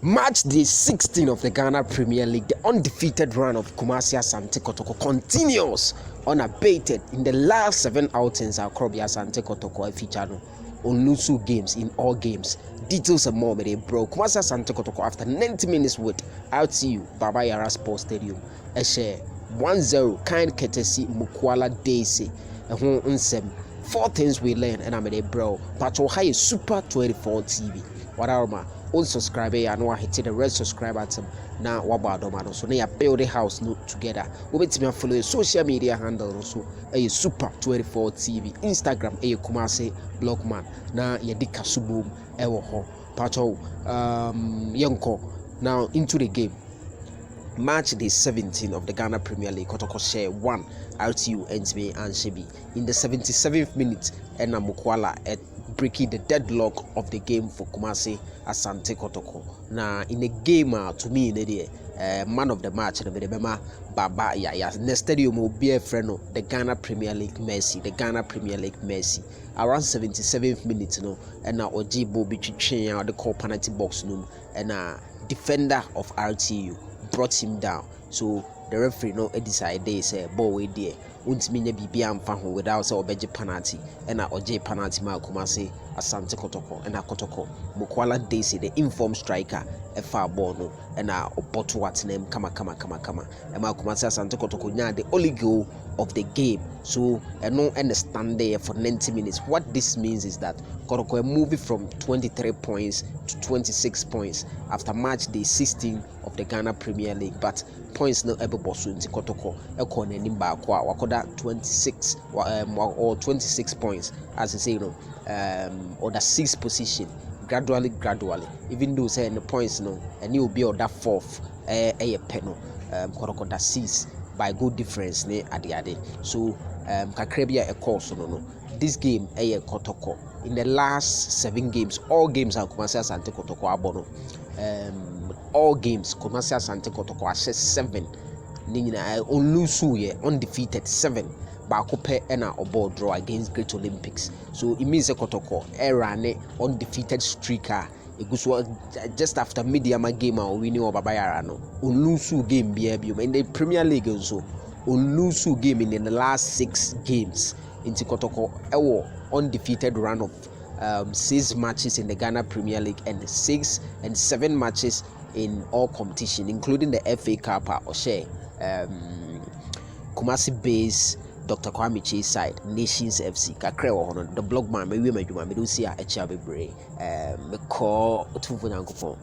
Match day 16 of the Ghana Premier League, the undefeated run of Kumasi Asante Kotoko continues unabated. In the last 7 outings, our Kumasi Asante Kotoko featured on Lusu games in all games. Details and more, but they broke. Kumasi Asante Kotoko after 90 minutes with RTU Baba Yara Sports Stadium. A share 1-0 kind courtesy Mukwala Daisy. A home unsem. 4 things we learn and I'm a bro. Patrol high Super 24 TV. What are my own subscriber and what hit the red subscribe button now about domano so they build the house no together. We bet me follow social media handle also a Super 24 TV, Instagram a Kumasi Blogman na yedika subum ewo ho patrol yanko. Now into the game. Match day 17 of the Ghana Premier League, Kotoko share 1 RTU NTB and Shebi. In the 77th minute, Enna Mukwala at breaking the deadlock of the game for Kumasi Asante Kotoko. Now in the game, to me, man of the match, the Baba Yaya. The stadium will be a friend of the Ghana Premier League Messi, the Ghana Premier League Messi. Around 77th minute, and now Ojibo between the core penalty box, and defender of RTU brought him down. So the referee decided they say ball way there won't mean be amfa without say obeje penalty and oje penalty ma Kumasi Asante Kotoko and Kotoko Mukwala Daisy the informed striker a far ball no and oboto what name kama and ma Kumasi Asante Kotoko nya the only goal of the game. So no understand there for 90 minutes. What this means is that Kotoko moving from 23 points to 26 points after match day 16 of the Ghana Premier League, but points no able bosu into Kotoko ekon enim ba kwa wakoda 26 or 26 points as I say or the 6th position gradually even though say the points and you will be on that 4th penal Kotoko that 6 by good difference at the other. So Kakrebia a course this game Kotoko in the last 7 games, all games are Kumasi Asante Kotoko abono. All games Kumasi Asante Kotoko has 7. Nina Olusu undefeated 7. Bakope ena obo draw against Great Olympics. So it means Kotoko era undefeated streaker. Just after Mediama game or winning over Bayarano. Olusu game in the Premier League also. Olusu game in the last 6 games into Kotoko undefeated run of 6 matches in the Ghana Premier League and 6 and 7 matches in all competition, including the FA Cup or share Kumasi base Dr. Kwame Chase side Nations FC kakre wo hono the blog man me wi madwuma me do see a echa bebre me call otumfo nyankopon.